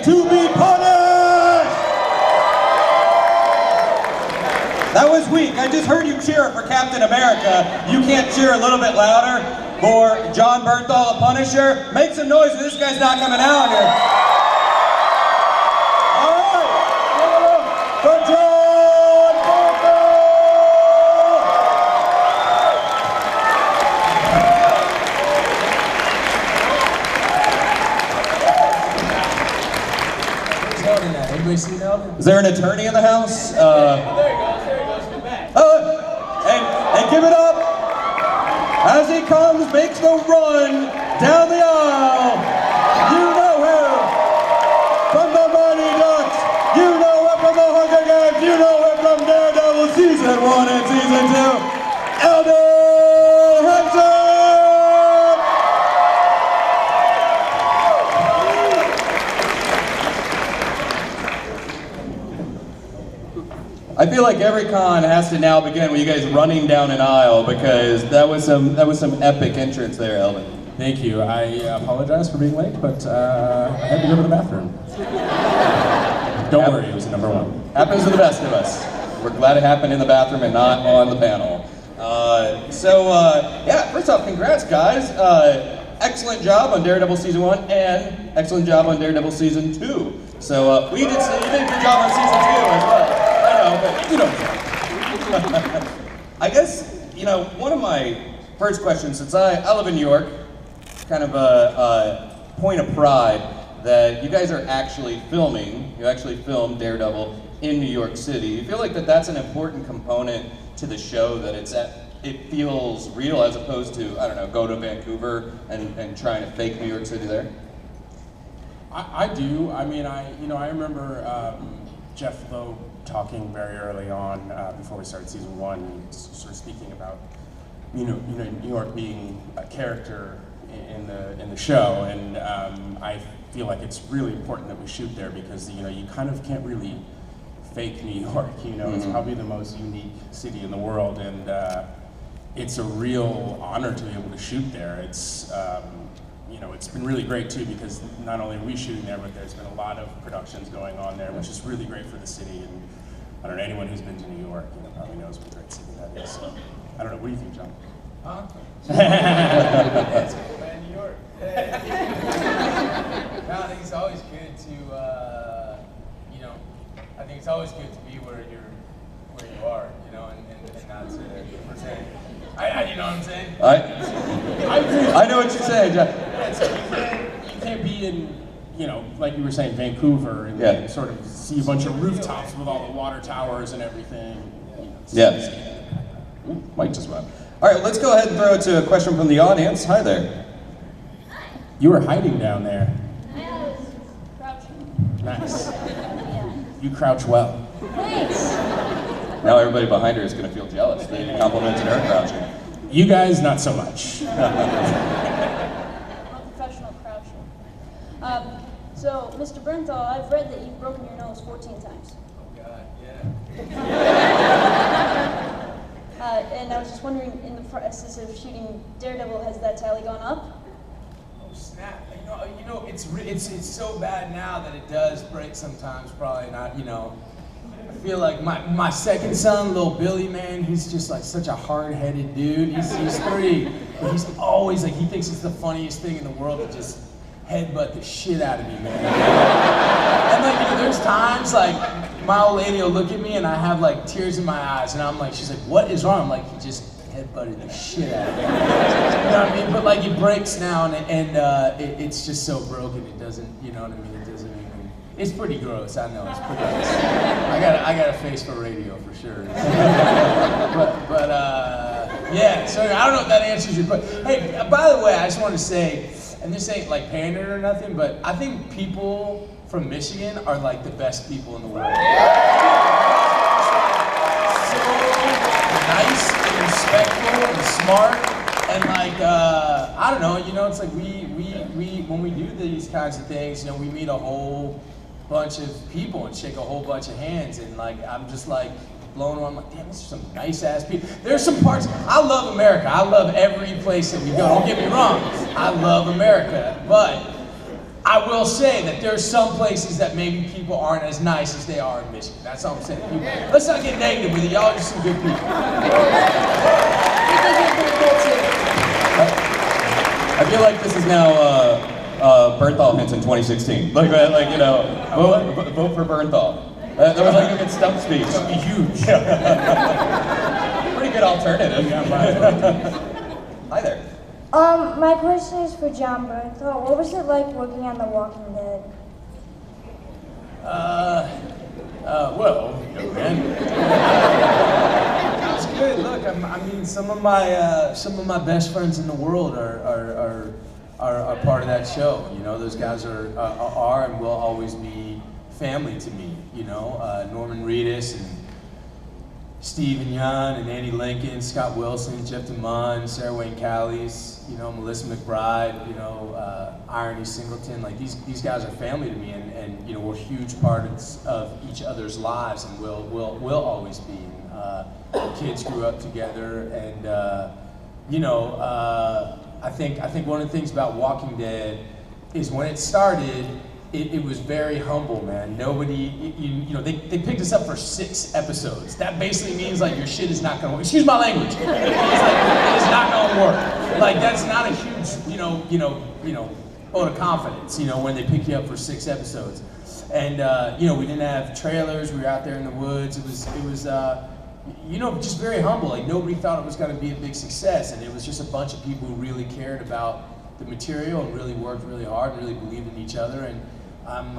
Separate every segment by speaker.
Speaker 1: to be punished! That was weak. I just heard you cheer for Captain America. You can't cheer a little bit louder for Jon Bernthal, a Punisher? Make some noise, this guy's not coming out here. All right, for Jon Bernthal!
Speaker 2: Anybody seen Elden?
Speaker 1: Is there an attorney in the house?
Speaker 2: There he goes, come back.
Speaker 1: And give it up as he comes, makes the run down the aisle. You know him from the Mighty Ducks. You know him from the Hunger Games. You know him from Daredevil Season 1 and Season 2. Elden Henson! I feel like every con has to now begin with you guys running down an aisle because that was some epic entrance there, Elden.
Speaker 2: Thank you. I apologize for being late, but I had to go to the bathroom. Don't worry, it was number one.
Speaker 1: Happens to the best of us. We're glad it happened in the bathroom and not on the panel. Yeah, first off, congrats, guys. Excellent job on Daredevil Season 1 and excellent job on Daredevil Season 2. So you did a good job on Season 2 as well. But you don't care. I guess, one of my first questions, since I live in New York, kind of a point of pride that you guys are actually filming, you actually filmed Daredevil in New York City. You feel like that's an important component to the show, that it feels real as opposed to, I don't know, go to Vancouver and trying to fake New York City there?
Speaker 2: I do. I mean, I remember Jeff Lowe talking very early on, before we started season 1, sort of speaking about, New York being a character in the show, and I feel like it's really important that we shoot there because you kind of can't really fake New York. It's probably the most unique city in the world, and it's a real honor to be able to shoot there. It's it's been really great too because not only are we shooting there, but there's been a lot of productions going on there, which is really great for the city. And I don't know, anyone who's been to New York, probably knows what a great city that is. So, I don't know, what do you think, John?
Speaker 3: Huh? That's cool, man, New York. No, I think it's always good to, I think it's always good to be where you are, and not to pretend. You know what I'm saying?
Speaker 1: I know what you're saying, John.
Speaker 2: You can't be in, like you were saying, Vancouver, and sort of see a bunch of rooftops with all the water towers and everything.
Speaker 1: Ooh, Mike just went. All right, let's go ahead and throw it to a question from the audience. Hi there.
Speaker 2: You were hiding down there.
Speaker 4: I was crouching.
Speaker 2: Nice.
Speaker 4: Yeah.
Speaker 2: You crouch well.
Speaker 4: Thanks.
Speaker 1: Now everybody behind her is going to feel jealous. They complimented her crouching.
Speaker 2: You guys, not so much.
Speaker 4: I'm a professional croucher. So, Mr. Bernthal, I've read that you've broken your nose 14 times.
Speaker 3: Oh God, yeah.
Speaker 4: And I was just wondering, in the process of shooting Daredevil, has that tally gone up?
Speaker 3: Oh snap! It's so bad now that it does break sometimes. Probably not. I feel like my second son, little Billy, man, he's just like such a hard-headed dude. He's 3, but he's always like, he thinks it's the funniest thing in the world to just headbutt the shit out of me, man. And like, there's times like my old lady will look at me and I have like tears in my eyes, and I'm like, she's like, what is wrong? I'm like, he just headbutted the shit out of me. You know what I mean? But like, it breaks now, and it's just so broken. It doesn't, you know what I mean? It doesn't even. It's pretty gross. I know it's pretty gross. I got a face for radio for sure. but yeah. So I don't know if that answers your question. Hey, by the way, I just want to say, and this ain't like pandering or nothing, but I think people from Michigan are like the best people in the world. So nice and respectful and smart, and like I don't know, it's like we when we do these kinds of things, we meet a whole bunch of people and shake a whole bunch of hands, and like I'm just like blown away. I'm like, damn, these are some nice ass people. There's some parts. I love America. I love every place that we go. Don't get me wrong. I love America, but I will say that there's some places that maybe people aren't as nice as they are in Michigan. That's all I'm saying. Let's not get negative with it. Y'all are just some good people.
Speaker 1: I feel like this is now Bernthal Henson 2016. Like you know, vote for Bernthal. That was like a good stump speech.
Speaker 3: That'd be huge.
Speaker 1: Pretty good alternative. Hi there.
Speaker 5: My question is for Jon Bernthal. What was it like working on The Walking Dead?
Speaker 3: Well, young man. It's good. Look, I mean, some of my best friends in the world are part of that show. You know, those guys are and will always be family to me. You know, Norman Reedus and Steve and Jan and Andy Lincoln, Scott Wilson, Jeff DeMunn, Sarah Wayne Callies, you know, Melissa McBride, you know, Irony Singleton. Like these guys are family to me, and you know, we're huge parts of each other's lives, and will always be. And, kids grew up together, and you know, I think one of the things about Walking Dead is when it started, it was very humble, man. Nobody, you know, they picked us up for 6 episodes. That basically means like your shit is not gonna work. Excuse my language. It's like, it is not gonna work. Like that's not a huge, you know, vote of confidence, you know, when they pick you up for 6 episodes. And you know, we didn't have trailers. We were out there in the woods. It was, you know, just very humble. Like nobody thought it was gonna be a big success, and it was just a bunch of people who really cared about the material and really worked really hard and really believed in each other. And I'm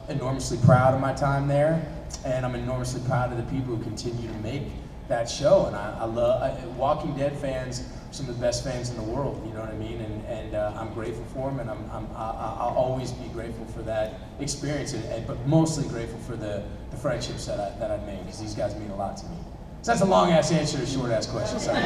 Speaker 3: enormously proud of my time there, and I'm enormously proud of the people who continue to make that show. And I love Walking Dead fans, some of the best fans in the world. You know what I mean? And I'm grateful for them, and I'll always be grateful for that experience. But mostly grateful for the friendships that I made, because these guys mean a lot to me. So that's a long ass answer to a short ass question. Sorry.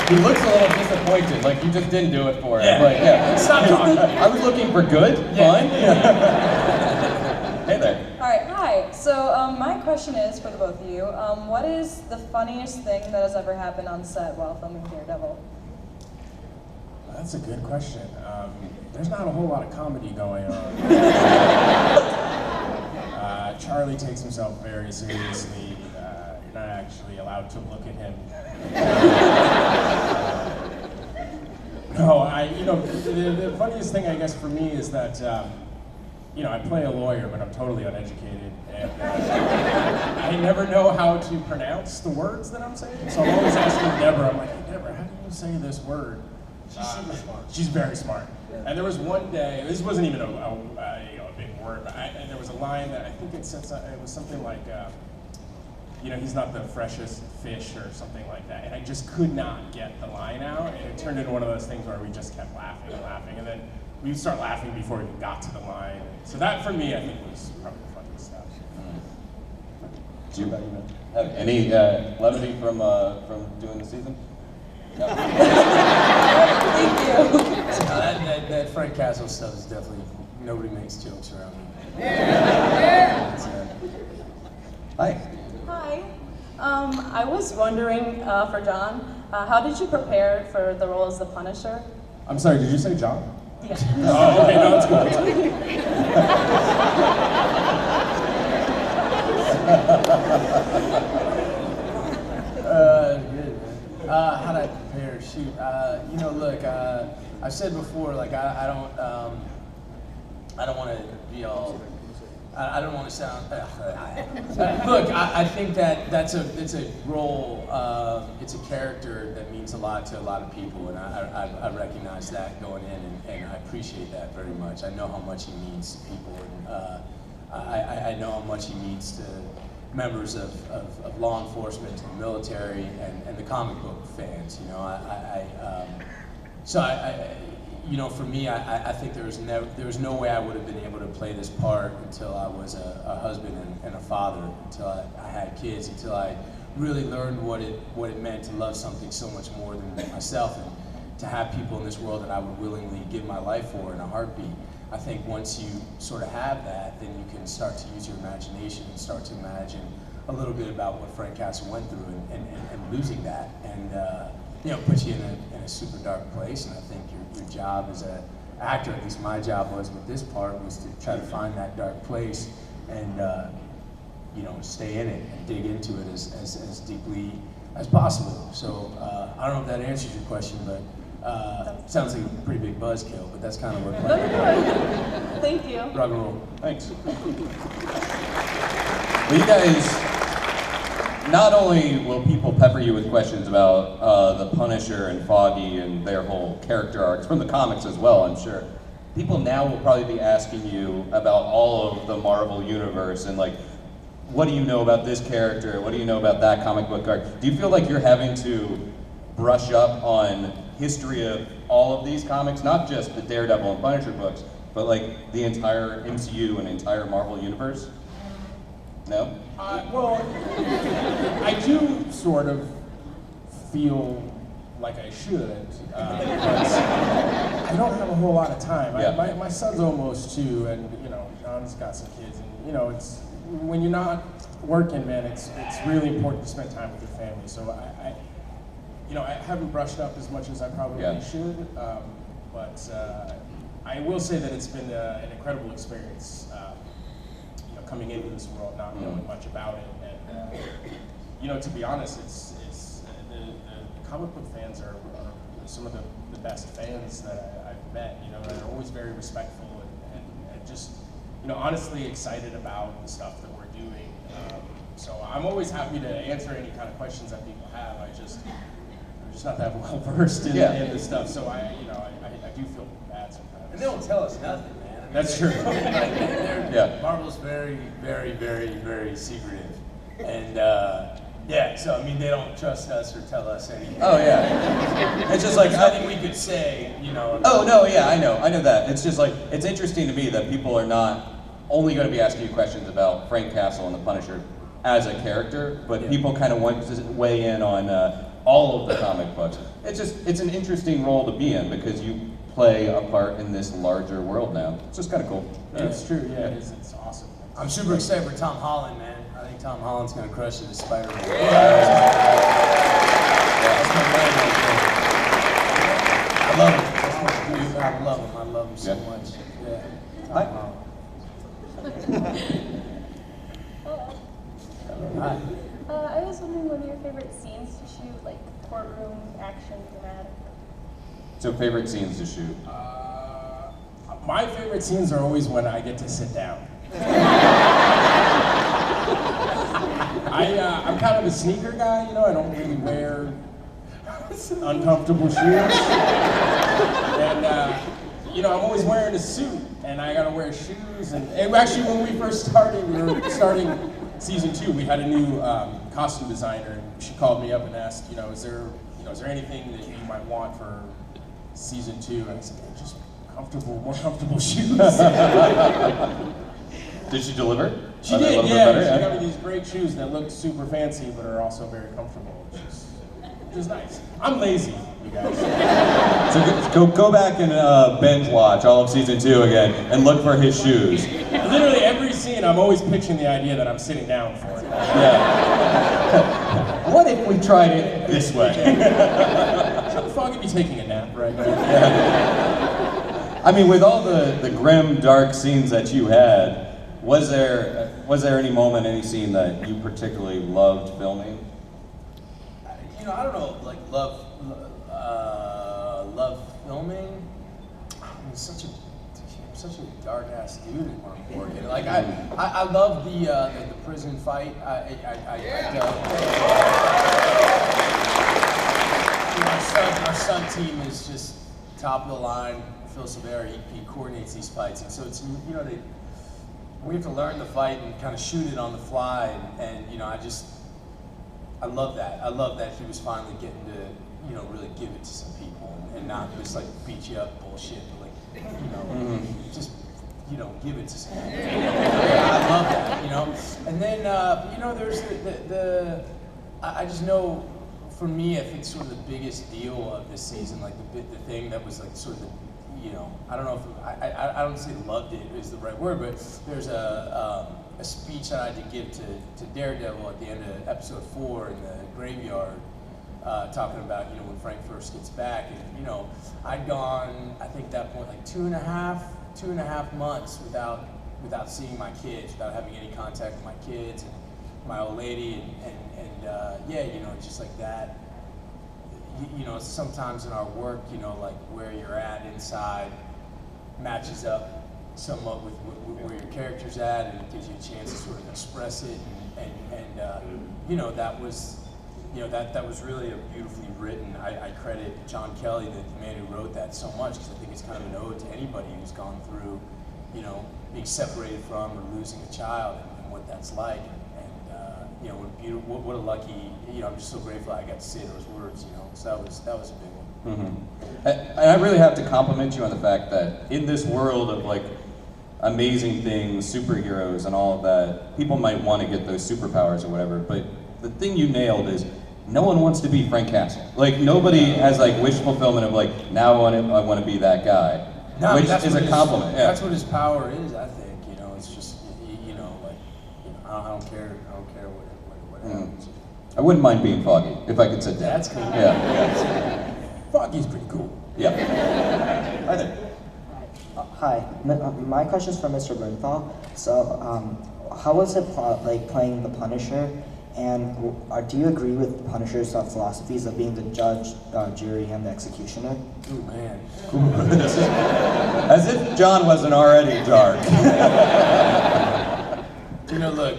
Speaker 1: He looks a little disappointed, like you just didn't do it for him.
Speaker 3: Yeah.
Speaker 1: Like, yeah.
Speaker 3: Stop talking.
Speaker 1: I was looking for good, fine. Hey there.
Speaker 6: All right, hi. So my question is for the both of you. What is the funniest thing that has ever happened on set while filming Daredevil?
Speaker 2: That's a good question. There's not a whole lot of comedy going on. Charlie takes himself very seriously. You're not actually allowed to look at him. No, you know, the funniest thing I guess for me is that, you know, I play a lawyer, but I'm totally uneducated, and I never know how to pronounce the words that I'm saying. So I'm always asking Deborah. I'm like, hey, Deborah, how do you say this word? She's super smart. She's very smart. And there was one day, this wasn't even a big word, but and there was a line that I think it said, it was something like, you know, he's not the freshest fish or something like that. And I just could not get the line out, and it turned into one of those things where we just kept laughing and laughing, and then we'd start laughing before we even got to the line. So that, for me, I think was probably the funniest stuff.
Speaker 1: Do you have any levity from doing the season? No.
Speaker 6: Thank you.
Speaker 3: That Frank Castle stuff is definitely, nobody makes jokes around me.
Speaker 1: Hi.
Speaker 6: Hi. I was wondering for Jon, how did you prepare for the role as the Punisher?
Speaker 2: I'm sorry, did you say John?
Speaker 6: Yeah.
Speaker 2: Oh, okay, no, it's cool. It's cool.
Speaker 3: Good, man. How did I prepare? Shoot. You know, look, I've said before, like, I don't want to be all, I don't want to sound, look, I think that it's a role, it's a character that means a lot to a lot of people, and I recognize that going in, and I appreciate that very much. I know how much he means to people, and I know how much he means to members of law enforcement and military and the comic book fans. You know, you know, for me, I think there was no way I would have been able to play this part until I was a husband and a father, until I had kids, until I really learned what it meant to love something so much more than myself, and to have people in this world that I would willingly give my life for in a heartbeat. I think once you sort of have that, then you can start to use your imagination and start to imagine a little bit about what Frank Castle went through and losing that, and you know, put you in a a super dark place, and I think your job as an actor, at least my job was with this part, was to try to find that dark place and you know, stay in it and dig into it as deeply as possible. So I don't know if that answers your question, but sounds like a pretty big buzzkill, but that's kind of what playing.
Speaker 6: Thank you.
Speaker 3: Rock and roll.
Speaker 1: Thanks. Well, you guys, not only will people pepper you with questions about the Punisher and Foggy and their whole character arcs from the comics as well, I'm sure. People now will probably be asking you about all of the Marvel universe and like, what do you know about this character? What do you know about that comic book arc? Do you feel like you're having to brush up on history of all of these comics, not just the Daredevil and Punisher books, but like the entire MCU and entire Marvel universe? No?
Speaker 2: Well, I do sort of feel like I should, but I don't have a whole lot of time.
Speaker 1: Yeah.
Speaker 2: My son's almost 2, and you know, John's got some kids, and you know, it's when you're not working, man, it's really important to spend time with your family. So I haven't brushed up as much as I probably should, but I will say that it's been an incredible experience. Coming into this world, not knowing much about it, and to be honest, it's the comic book fans are some of the best fans that I've met. They're always very respectful and just honestly excited about the stuff that we're doing. So I'm always happy to answer any kind of questions that people have. I'm just not that well versed in this stuff, so I do feel bad sometimes.
Speaker 3: And they don't tell us nothing, man.
Speaker 2: That's true.
Speaker 3: Marvel's very, very, very, very secretive, and so I mean they don't trust us or tell us anything.
Speaker 1: Oh yeah, it's just like
Speaker 3: there's nothing we could say,
Speaker 1: Oh no, yeah, I know that. It's just like it's interesting to me that people are not only going to be asking you questions about Frank Castle and the Punisher as a character, but people kind of want to weigh in on all of the comic books. It's an interesting role to be in because you play a part in this larger world now. It's just kind of cool.
Speaker 2: It's true, yeah, it's awesome.
Speaker 3: I'm super excited for Tom Holland, man. I think Tom Holland's gonna crush it as Spider-Man. That's my man right there. I love him. That's my dude. I love him so much. Yeah. Tom Holland. Hi.
Speaker 4: I was wondering what are your favorite scenes to shoot, like courtroom, action, dramatic?
Speaker 1: So favorite scenes to shoot?
Speaker 2: My favorite scenes are always when I get to sit down. I'm kind of a sneaker guy, I don't really wear uncomfortable shoes. And, I'm always wearing a suit, and I gotta wear shoes. And actually, when we first started, we were starting season 2, we had a new costume designer, and she called me up and asked, is there anything that you might want for season 2? And I said, just more comfortable shoes.
Speaker 1: Did she deliver?
Speaker 2: She did, yeah. She got me these great shoes that look super fancy, but are also very comfortable, which is nice. I'm lazy, you guys.
Speaker 1: So go back and binge watch all of season 2 again and look for his shoes.
Speaker 2: Literally every scene, I'm always pitching the idea that I'm sitting down for it.
Speaker 1: Yeah. What if we tried it this way?
Speaker 2: Shouldn't Foggy be taking a nap right now?
Speaker 1: Yeah. I mean, with all the grim, dark scenes that you had, was there any moment, any scene that you particularly loved filming?
Speaker 3: I don't know, like love filming. I'm such a dark ass dude when I'm working. Like I love the prison fight. Our sub team is just top of the line. Phil Severa, he coordinates these fights, and so it's we have to learn the fight and kind of shoot it on the fly, and I love that. I love that he was finally getting to really give it to some people and not just like beat you up bullshit, but like just give it to some people. I love that, And then there's I just know for me I think sort of the biggest deal of this season, like the thing that was like sort of I don't know if I don't say loved it is the right word, but there's a speech that I had to give to Daredevil at the end of episode 4 in the graveyard talking about, you know, when Frank first gets back, and, you know, I'd gone, I think at that point, like two and a half months without seeing my kids, without having any contact with my kids and my old lady, and yeah, you know, just like that. You know, sometimes in our work, you know, like where you're at inside matches up somewhat with where your character's at, and it gives you a chance to sort of express it, and you know, that was, you know, that was really a beautifully written. I credit John Kelly, the man who wrote that, so much, because I think it's kind of an ode to anybody who's gone through, you know, being separated from or losing a child, and what that's like. You know, what a lucky, you know, I'm just so grateful I got to say those words, you know, so that was a big one.
Speaker 1: Mm-hmm. And I really have to compliment you on the fact that in this world of like amazing things, superheroes and all of that, people might want to get those superpowers or whatever, but the thing you nailed is no one wants to be Frank Castle. Like nobody has like wish fulfillment of like, now I want to be that guy,
Speaker 3: no,
Speaker 1: which is a compliment. Yeah.
Speaker 3: That's what his power is, I think, you know, it's just, you know, like, you know, I don't care what happens.
Speaker 1: I wouldn't mind being Foggy, if I could sit down.
Speaker 3: That's cool.
Speaker 1: Yeah.
Speaker 3: Foggy's pretty cool.
Speaker 1: Yeah. Hi there.
Speaker 7: Hi, my question is for Mr. Bernthal. So, how was it like playing the Punisher? And do you agree with Punisher's philosophies of being the judge, jury, and the executioner?
Speaker 3: Ooh, man.
Speaker 1: As if John wasn't already jarred.
Speaker 3: You know, look,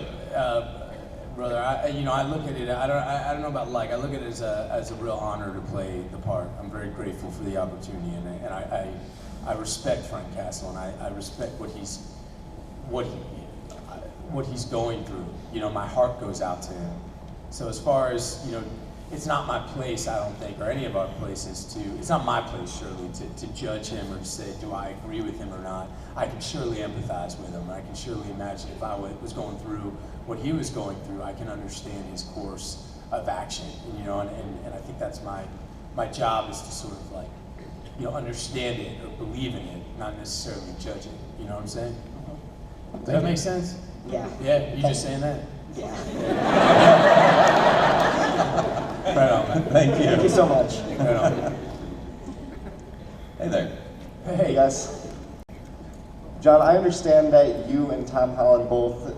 Speaker 3: brother, you know, I look at it, I don't know about like, I look at it as a real honor to play the part. I'm very grateful for the opportunity, and I respect Frank Castle, and I respect what he's going through. You know, my heart goes out to him. So as far as, you know, it's not my place, I don't think, or any of our places it's not my place, surely, to judge him or to say, do I agree with him or not. I can surely empathize with him. I can surely imagine if I was going through what he was going through, I can understand his course of action, you know, and I think that's my job, is to sort of like, you know, understand it or believe in it, not necessarily judge it, you know what I'm saying? Does that make sense?
Speaker 7: Yeah.
Speaker 3: Yeah, you just saying that?
Speaker 7: Yeah.
Speaker 3: Right on.
Speaker 1: Thank you.
Speaker 7: Thank you so much.
Speaker 3: Right on.
Speaker 1: Hey there.
Speaker 7: Hey guys. John, I understand that you and Tom Holland both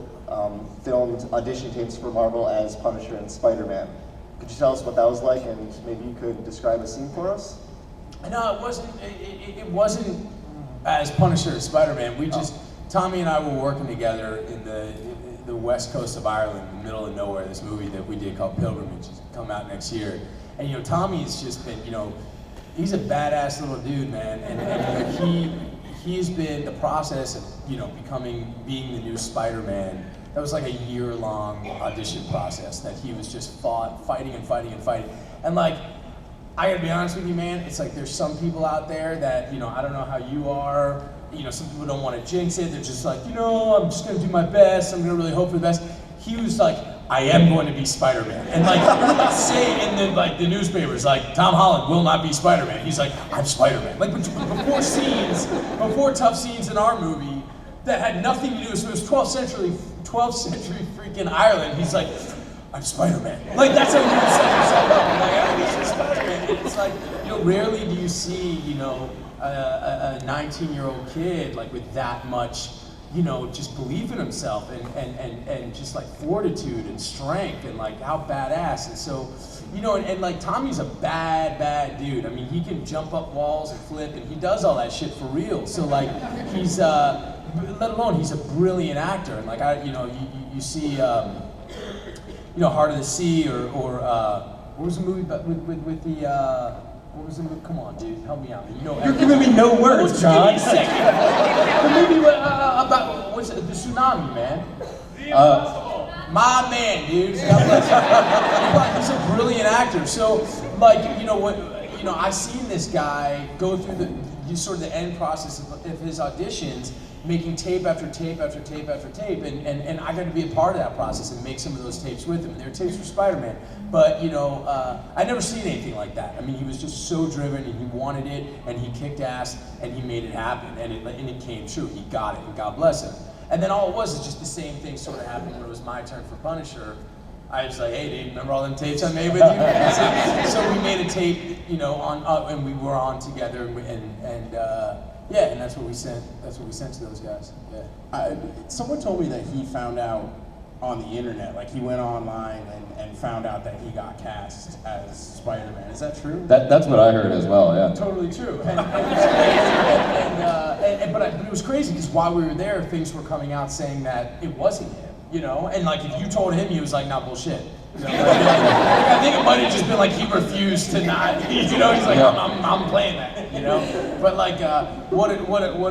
Speaker 7: filmed audition tapes for Marvel as Punisher and Spider-Man. Could you tell us what that was like, and maybe you could describe a scene for us?
Speaker 3: No, it wasn't as Punisher and Spider-Man. We just, Tommy and I were working together in the west coast of Ireland, in the middle of nowhere, this movie that we did called Pilgrimage, is come out next year. And, you know, Tommy's just been, you know, he's a badass little dude, man, and he's been the process of, you know, being the new Spider-Man. That was like a year-long audition process that he was just fighting. And like, I gotta be honest with you, man, it's like there's some people out there that, you know, I don't know how you are, you know, some people don't want to jinx it, they're just like, you know, I'm just gonna do my best, I'm gonna really hope for the best. He was like, I am going to be Spider-Man. And like, let's say in the newspapers, like, Tom Holland will not be Spider-Man. He's like, I'm Spider-Man. Like, before tough scenes in our movie that had nothing to do, so it was 12th century freaking Ireland, he's like, I'm Spider-Man. Like, that's how you set yourself up. I'm like, I'm just Spider-Man. And it's like, you know, rarely do you see, you know, a 19-year-old kid, like, with that much, you know, just believe in himself and just like fortitude and strength and like how badass. And so, you know, and like Tommy's a bad dude. I mean, he can jump up walls and flip, and he does all that shit for real. So like, he's, let alone he's a brilliant actor. And like, you see, you know, Heart of the Sea or what was the movie with the, what was the movie? Come on, dude, help me out. You know,
Speaker 1: You're giving me no words, John.
Speaker 3: Give me a second. The movie about what's it, the tsunami, man. My man, dude. God bless him. He's a brilliant actor. So, like, you know what? You know, I've seen this guy go through the end process of his auditions, making tape after tape after tape after tape, and I got to be a part of that process and make some of those tapes with him. And they were tapes for Spider-Man, but you know, I never seen anything like that. I mean, he was just so driven, and he wanted it, and he kicked ass, and he made it happen, and it came true. He got it, and God bless him. And then all it was is just the same thing sort of happened when it was my turn for Punisher. I was like, hey, dude, remember all them tapes I made with you? So we made a tape, you know, and we were on together, and that's what we sent. That's what we sent to those guys. Yeah.
Speaker 2: Someone told me that he found out on the internet, like he went online and found out that he got cast as Spider-Man. Is that true?
Speaker 1: That's what I heard as well, yeah.
Speaker 3: Totally true. But it was crazy because while we were there, things were coming out saying that it wasn't him, you know? And like if you told him, he was like, nah, bullshit. You know? I think it might have just been like he refused to not, you know? He's like, I'm playing that, you know? But like, what a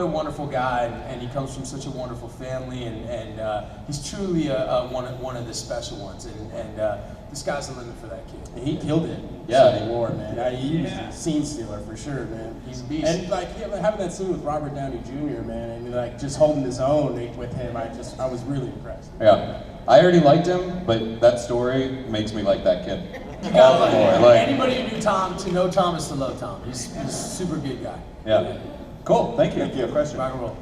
Speaker 3: wonderful guy, and he comes from such a wonderful family, and he's truly one of the special ones, and the sky's the limit for that kid.
Speaker 2: He killed it.
Speaker 1: Yeah.
Speaker 2: Civil War, man. He was a scene stealer for sure, man.
Speaker 3: He's a beast.
Speaker 2: And like having that scene with Robert Downey Jr., man, and like just holding his own with him, I was really impressed.
Speaker 1: Yeah. I already liked him, but that story makes me like that kid.
Speaker 3: You gotta
Speaker 1: All the more.
Speaker 3: like anybody who knew Tom, to know Tom is to love Tom. He's a super good guy.
Speaker 1: Yeah. Cool, thank you.
Speaker 7: Thank you. A question.
Speaker 3: Rock and roll.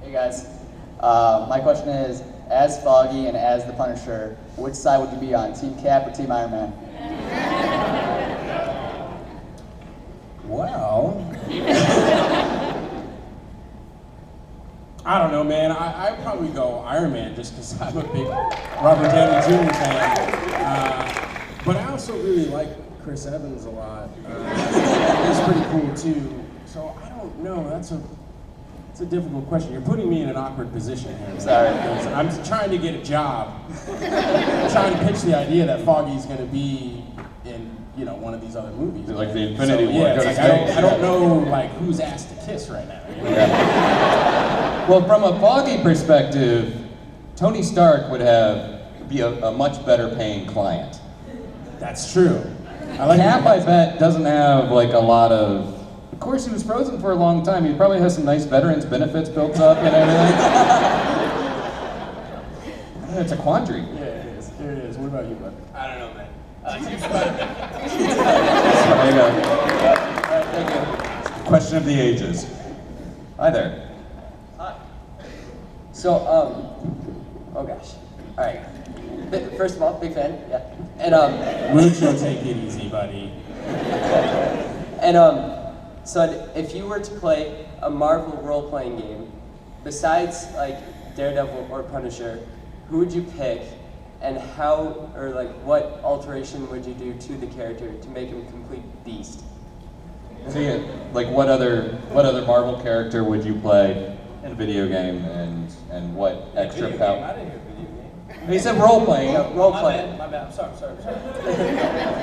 Speaker 8: Hey guys, my question is, as Foggy and as the Punisher, which side would you be on, Team Cap or Team Iron Man?
Speaker 2: Well, I don't know, man. I'd probably go Iron Man just because I'm a big Robert Downey Jr. fan. But I also really like Chris Evans a lot. He's pretty cool too. So I don't know. It's a difficult question. You're putting me in an awkward position here.
Speaker 8: Sorry.
Speaker 2: Because I'm trying to get a job. I'm trying to pitch the idea that Foggy's going to be in, you know, one of these other movies.
Speaker 1: Like the Infinity War.
Speaker 2: Yeah, it's like I don't know like who's asked to kiss right now. You know?
Speaker 1: Yeah. Well, from a Foggy perspective, Tony Stark would be a much better paying client.
Speaker 2: That's true. I like
Speaker 1: Cap, I bet, doesn't have like a lot of. Of course, he was frozen for a long time. He probably has some nice veterans benefits built up and everything. It's a quandary.
Speaker 2: Yeah, it is. It is. What about you, bud?
Speaker 3: I don't know, man. Team Spider-Man.
Speaker 1: There you go. Thank you. Question of the ages. Hi there.
Speaker 8: So, oh gosh. All right. First of all, big fan. Yeah. And
Speaker 2: Mucho, take it easy, buddy.
Speaker 8: and so if you were to play a Marvel role-playing game, besides like Daredevil or Punisher, who would you pick, and how, or like what alteration would you do to the character to make him a complete beast?
Speaker 1: So yeah, like what other Marvel character would you play in a video game, and what extra
Speaker 3: I
Speaker 1: power?
Speaker 3: didn't hear video game.
Speaker 1: He said role playing.
Speaker 8: Role-playing.
Speaker 3: My bad. I'm sorry.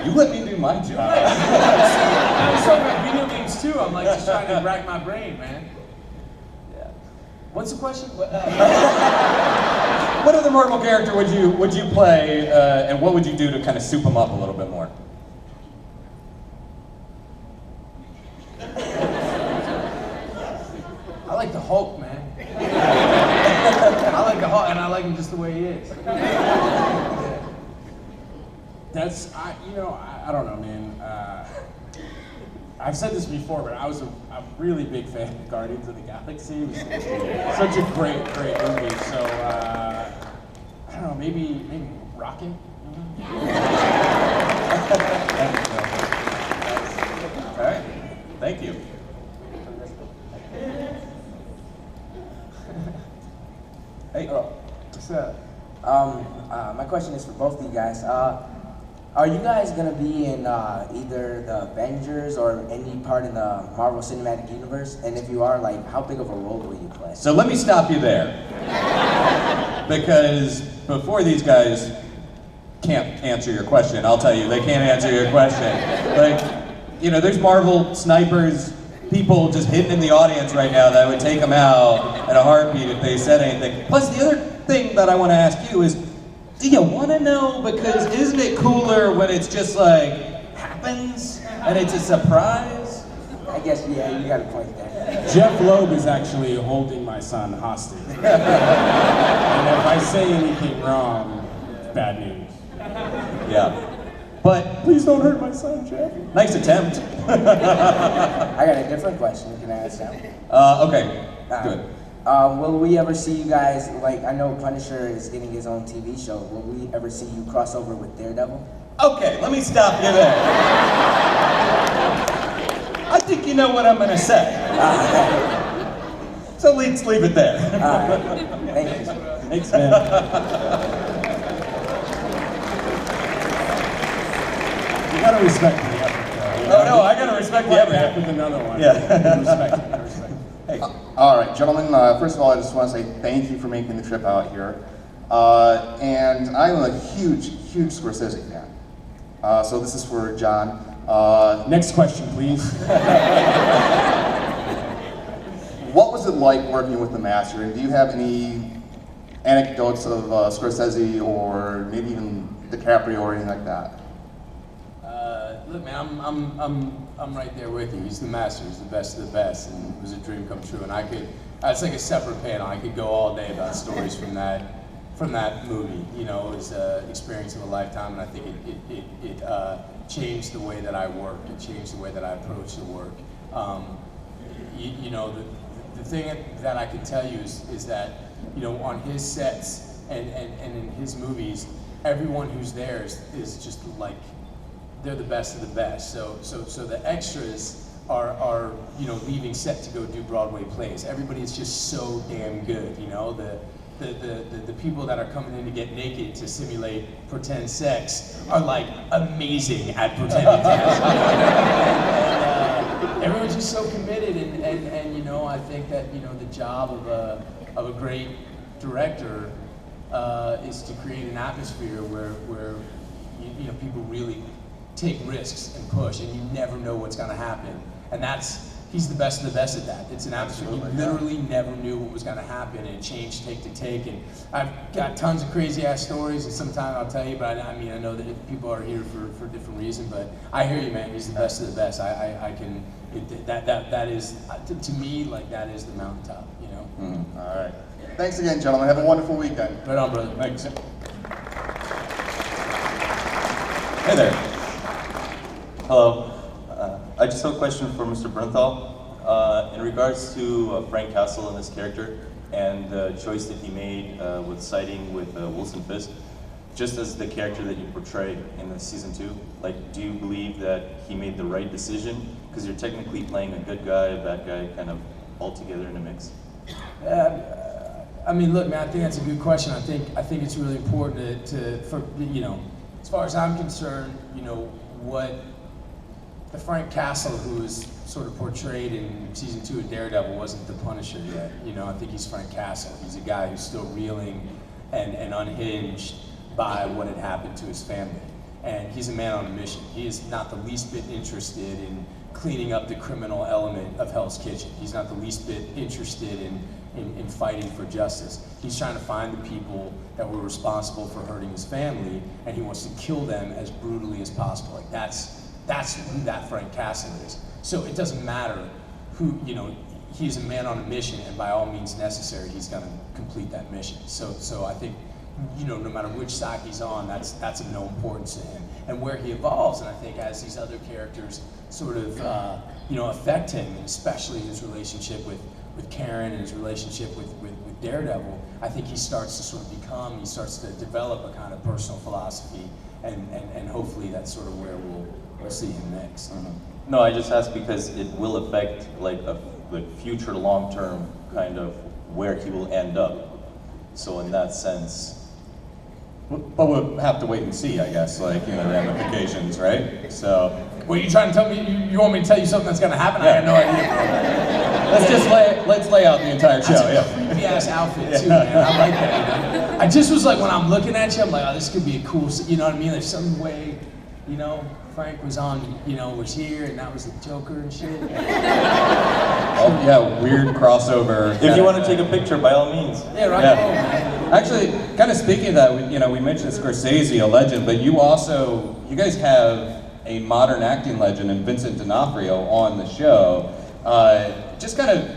Speaker 1: You let me do my job.
Speaker 3: I was talking about video games too. I'm like just trying to rack my brain, man.
Speaker 8: Yeah.
Speaker 3: What's the question?
Speaker 1: What other Marvel character would you play, and what would you do to kind of soup him up a little bit more?
Speaker 3: I like the Hulk, man. I like the Hulk, and I like him just the way he is.
Speaker 2: That's I don't know, man. I've said this before, but I was a really big fan of Guardians of the Galaxy. It was such a great movie. So I don't know, maybe Rocket.
Speaker 1: All right. Thank you. Hey.
Speaker 9: What's up? My question is for both of you guys. Are you guys gonna be in either the Avengers or any part in the Marvel Cinematic Universe? And if you are, like, how big of a role will you play?
Speaker 1: So let me stop you there. Because before these guys can't answer your question, I'll tell you, they can't answer your question. Like, there's Marvel snipers, people just hidden in the audience right now that would take them out at a heartbeat if they said anything. Plus, the other thing that I want to ask you is, do you want to know? Because isn't it cooler when it's just like, happens, and it's a surprise?
Speaker 9: I guess, yeah, you got a point there.
Speaker 2: Jeff Loeb is actually holding my son hostage. And if I say anything wrong, bad news.
Speaker 1: Yeah. But
Speaker 2: Please don't hurt my son, Jeff.
Speaker 1: nice attempt.
Speaker 9: I got a different question. Can I ask now?
Speaker 1: Okay, good.
Speaker 9: Will we ever see you guys, like, I know Punisher is getting his own TV show. Will we ever see you cross over with Daredevil?
Speaker 1: Okay, let me stop you there. I think you know what I'm gonna say. So let's leave it there.
Speaker 9: Thank you.
Speaker 1: Thanks, man.
Speaker 2: You gotta respect the effort, though.
Speaker 1: Oh no, I gotta respect the
Speaker 2: Back
Speaker 1: effort.
Speaker 2: with another one.
Speaker 1: Yeah.
Speaker 2: Respect it, respect it.
Speaker 1: Hey.
Speaker 10: All right, gentlemen, first of all, I just want to say thank you for making the trip out here. And I'm a huge Scorsese fan. So this is for John.
Speaker 2: Next question, please.
Speaker 10: What was it like working with the master? And do you have any anecdotes of Scorsese or maybe even DiCaprio or anything like that?
Speaker 3: Look, man, I'm right there with you. He's the master. He's the best of the best, and it was a dream come true. And it's like a separate panel. I could go all day about stories from that movie. You know, it was an experience of a lifetime, and I think it changed the way that I worked. It changed the way that I approach the work. You know, the thing that I can tell you is that, you know, on his sets and in his movies, everyone who's there is just like, they're the best of the best. So the extras are you know, leaving set to go do Broadway plays. Everybody is just so damn good, you know. The people that are coming in to get naked to simulate pretend sex are like amazing at pretending sex. And everyone's just so committed, and you know, I think that, you know, the job of a great director is to create an atmosphere where you know, people really take risks and push, and you never know what's going to happen. And he's the best of the best at that. It's an atmosphere you literally never knew what was going to happen, and it changed take to take. And I've got tons of crazy ass stories, and sometimes I'll tell you, but I mean, I know that if people are here for different reasons, but I hear you, man. He's the best of the best. I can, that is, to me, like, that is the mountaintop, you know?
Speaker 10: All right. Thanks again, gentlemen. Have a wonderful weekend.
Speaker 3: Right on, brother.
Speaker 1: Thanks. Hey there.
Speaker 11: Hello. I just have a question for Mr. Bernthal. In regards to Frank Castle and his character and the choice that he made with siding with Wilson Fisk, just as the character that you portray in the season 2, like, do you believe that he made the right decision? Because you're technically playing a good guy, a bad guy, kind of all together in a mix.
Speaker 3: I mean, look, man, I think that's a good question. I think it's really important for you know, as far as I'm concerned, you know, what the Frank Castle who is sort of portrayed in season 2 of Daredevil wasn't the Punisher yet. You know, I think he's Frank Castle. He's a guy who's still reeling and unhinged by what had happened to his family. And he's a man on a mission. He is not the least bit interested in cleaning up the criminal element of Hell's Kitchen. He's not the least bit interested in fighting for justice. He's trying to find the people that were responsible for hurting his family, and he wants to kill them as brutally as possible. Like, that's who that Frank Castle is. So it doesn't matter who, you know, he's a man on a mission, and by all means necessary, he's gonna complete that mission. So I think, you know, no matter which side he's on, that's of no importance to him. And where he evolves, and I think as these other characters sort of, you know, affect him, and especially his relationship with Karen and his relationship with Daredevil, I think he starts to he starts to develop a kind of personal philosophy, and hopefully that's sort of where we'll see him next.
Speaker 11: No, I just asked because it will affect like a future long-term kind of where he will end up. So in that sense.
Speaker 1: But we'll have to wait and see, I guess, like, you know, ramifications, right? So.
Speaker 3: Well, you trying to tell me, you want me to tell you something that's gonna happen? I have no idea.
Speaker 1: Let's lay out the entire show,
Speaker 3: That's a creepy ass outfit too, man. I like that, you know? I just was like, when I'm looking at you, I'm like, oh, this could be a cool, you know what I mean? There's some way, you know, Frank was on, you know, was here, and that was the Joker and shit.
Speaker 1: Oh yeah, weird crossover.
Speaker 11: If you want to take a picture, by all means.
Speaker 3: Yeah, right.
Speaker 1: Yeah.
Speaker 3: On, man.
Speaker 1: Actually, kind of speaking of that, we mentioned Scorsese, a legend, but you guys have a modern acting legend in Vincent D'Onofrio on the show. Just kind of,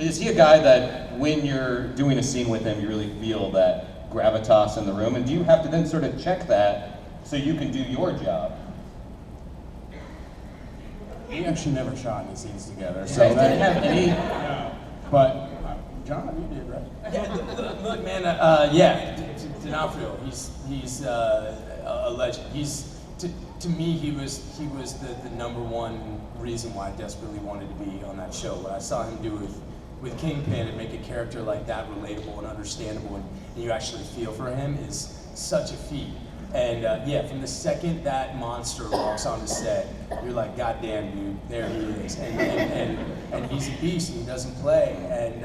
Speaker 1: is he a guy that when you're doing a scene with him, you really feel that gravitas in the room? And do you have to then sort of check that so you can do your job?
Speaker 2: We actually never shot any scenes together,
Speaker 1: So you guys didn't have any?
Speaker 2: No. But John, you did, right?
Speaker 3: Yeah, look, man. D'Onofrio. He's a legend. To me, he was the number one reason why I desperately wanted to be on that show. What I saw him do with Kingpin and make a character like that relatable and understandable, and you actually feel for him is such a feat. And from the second that monster walks on the set, you're like, God damn, dude, there he is. And he's a beast, and he doesn't play. And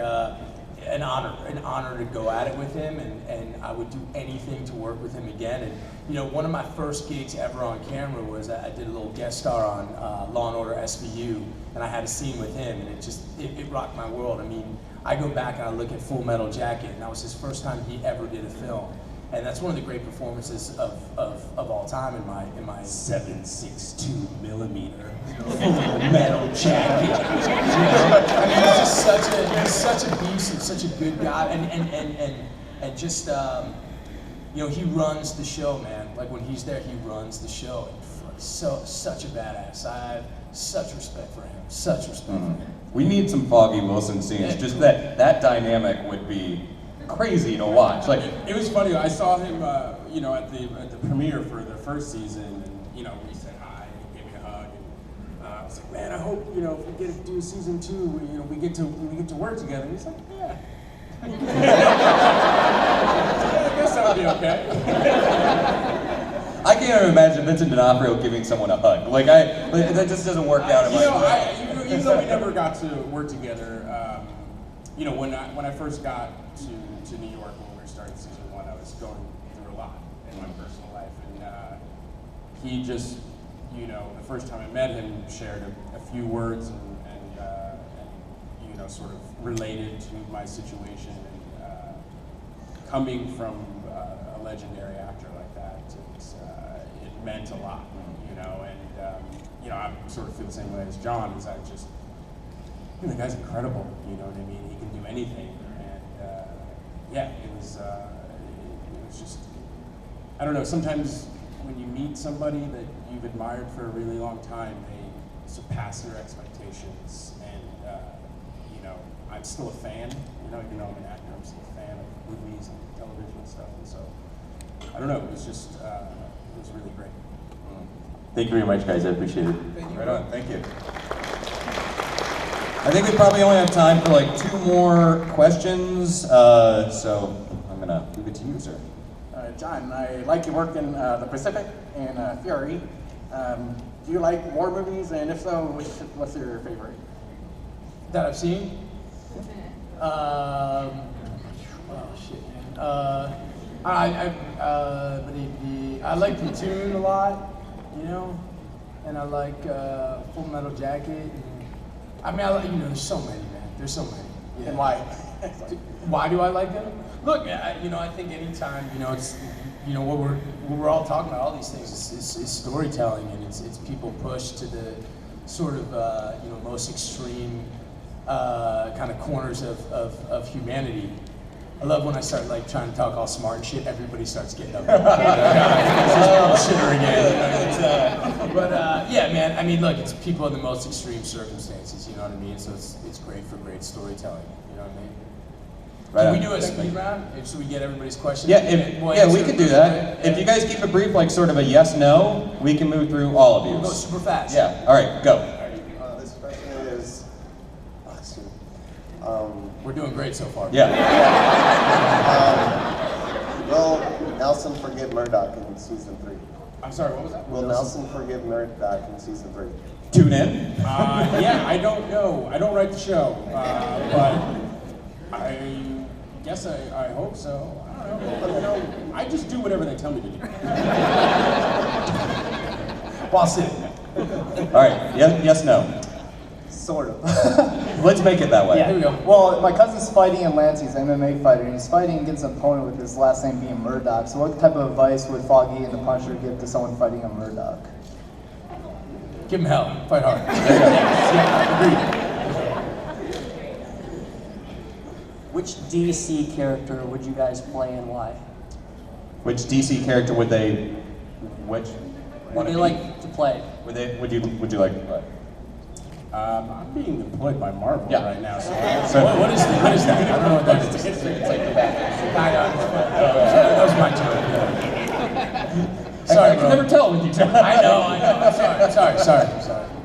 Speaker 3: an honor to go at it with him, and I would do anything to work with him again. And you know, one of my first gigs ever on camera was I did a little guest star on Law & Order SVU, and I had a scene with him, and it rocked my world. I mean, I go back and I look at Full Metal Jacket, and that was his first time he ever did a film. And that's one of the great performances of all time in my 7.62 millimeter metal jacket. I mean, he's such a beast and such a good guy, and just he runs the show, man. Like when he's there, he runs the show. And such a badass. I have such respect for him. Such respect for him.
Speaker 1: We need some Foggy Wilson scenes. Just that dynamic would be crazy to watch. Like
Speaker 2: it was funny. I saw him, at the premiere for the first season, and we said hi, and he gave me a hug, and I was like, man, I hope if we get to do season 2, we get to work together. And he's like, yeah. I guess that would be okay.
Speaker 1: I can't even imagine Vincent D'Onofrio giving someone a hug. That just doesn't work out in my life.
Speaker 2: Even though we never got to work together, when I first got to New York when we were starting season 1, I was going through a lot in my personal life, and he just, the first time I met him, shared a few words and sort of related to my situation, and coming from a legendary actor like that, it meant a lot, and I sort of feel the same way as John, is the guy's incredible, you know what I mean? He can do anything, and it was just, I don't know, sometimes when you meet somebody that you've admired for a really long time, they surpass your expectations, and I'm still a fan, even though I'm an actor, I'm still a fan of movies and television and stuff, and so, I don't know, it was just, it was really great.
Speaker 11: Thank you very much, guys. I appreciate it.
Speaker 1: Right on. Thank you. I think we probably only have time for like 2 more questions, so I'm gonna leave it to you, sir.
Speaker 12: John, I like your work in The Pacific and Fury. Do you like war movies, and if so, what's your favorite?
Speaker 3: That I've seen? Oh shit, man. I like Platoon a lot, and I like Full Metal Jacket. I like, there's so many, man. There's so many. Yeah.
Speaker 12: And why?
Speaker 3: Why do I like them? Look, I think anytime, it's, what we're all talking about, all these things is storytelling, and it's people pushed to the sort of, most extreme kind of corners of humanity. I love when I start trying to talk all smart and shit, everybody starts getting up. Shitter again. But man, look, it's people in the most extreme circumstances, you know what I mean? So it's great for great storytelling, you know what I mean?
Speaker 1: Right.
Speaker 3: Can we do a speed round? Should we get everybody's questions?
Speaker 1: Yeah, we could do that. If you guys keep it brief, like sort of a yes/no, we can move through all of you.
Speaker 3: We'll go super fast.
Speaker 1: Yeah. All right, go.
Speaker 7: This question is,
Speaker 3: we're doing great so far.
Speaker 1: Yeah.
Speaker 7: Will Nelson forgive Murdoch in season 3?
Speaker 2: I'm sorry, what was that?
Speaker 7: Will Nelson forgive Murdoch in season 3?
Speaker 1: Tune in.
Speaker 2: I don't know. I don't write the show, but I guess I hope so. I don't know. I just do whatever they tell me to do.
Speaker 3: Boss it.
Speaker 1: All right. Yes, no.
Speaker 12: Sort of.
Speaker 1: Let's make it that way.
Speaker 12: Yeah, here we go. Well, my cousin's fighting in Lance. He's an MMA fighter, and he's fighting against an opponent with his last name being Murdoch. So what type of advice would Foggy and the Punisher give to someone fighting a Murdoch?
Speaker 3: Give him hell. Fight hard.
Speaker 13: Which DC character would you guys play and why?
Speaker 1: Which DC character would they?
Speaker 13: Would they like to play?
Speaker 1: Would you like to play?
Speaker 2: I'm being employed by Marvel
Speaker 1: Yeah.
Speaker 2: right now, so what is that? I don't know what that is.
Speaker 1: It's like the back.
Speaker 2: I that was my joke. Sorry,
Speaker 1: I can never tell with you, John.
Speaker 2: I know. I'm sorry.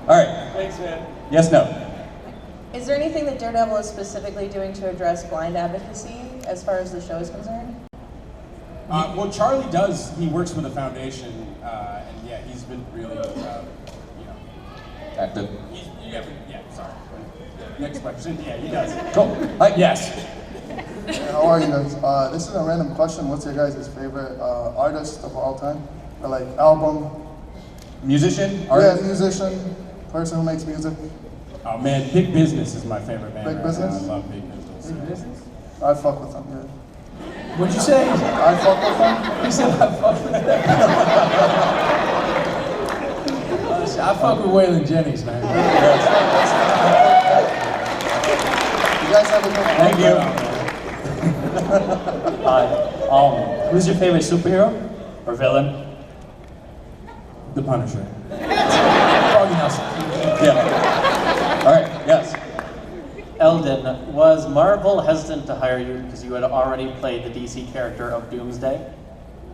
Speaker 1: All right.
Speaker 11: Thanks, man.
Speaker 1: Yes, no.
Speaker 6: Is there anything that Daredevil is specifically doing to address blind advocacy as far as the show is concerned?
Speaker 2: Well, Charlie does. He works with a foundation, and yeah, he's been really,
Speaker 1: Active.
Speaker 2: Sorry. Next question. Yeah, he does.
Speaker 1: Cool.
Speaker 2: Yes.
Speaker 14: How are you guys? This is a random question. What's your guys' favorite artist of all time? Or like album?
Speaker 1: Musician?
Speaker 14: Yeah, musician, person who makes music.
Speaker 2: Oh man, Big Business is my favorite band.
Speaker 14: Big
Speaker 2: right
Speaker 14: Business?
Speaker 2: now. I love Big Business.
Speaker 3: Big business?
Speaker 14: I fuck with them, yeah.
Speaker 3: What'd you say?
Speaker 14: I fuck with them?
Speaker 3: He said I fuck with them. I fuck with Waylon Jennings, man.
Speaker 14: You guys have a good one.
Speaker 1: Thank you.
Speaker 13: Who's your favorite superhero or villain?
Speaker 2: The Punisher.
Speaker 3: Foggy Nelson.
Speaker 1: Yeah. All right. Yes.
Speaker 13: Eldon, was Marvel hesitant to hire you because you had already played the DC character of Doomsday?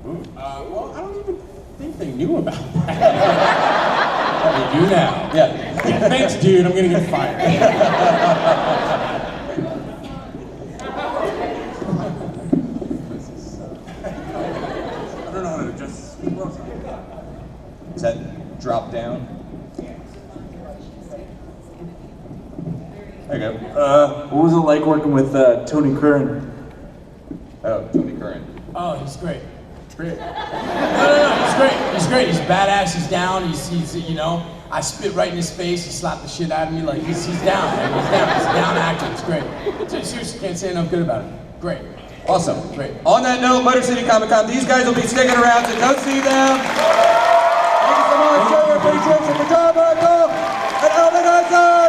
Speaker 2: Well, I don't even think they knew about that. They do now.
Speaker 1: Yeah.
Speaker 2: Thanks, dude. I'm gonna get fired.
Speaker 10: I don't know how to adjust.
Speaker 1: Is that drop down? There you go.
Speaker 15: What was it like working with Tony Curran?
Speaker 1: Oh, Tony Curran.
Speaker 3: Oh, he's great. Great. No, he's great. He's great. He's badass. He's down. He's you know, I spit right in his face. He slapped the shit out of me. Like he's down. Man. He's down. He's down acting. It's great. Seriously, can't say enough good about it. Great.
Speaker 1: Awesome.
Speaker 3: Great.
Speaker 1: On that note, Motor City Comic Con, these guys will be sticking around, so go see them. Thank you so much. Show your appreciation for Jon Bernthal and Elden Henson.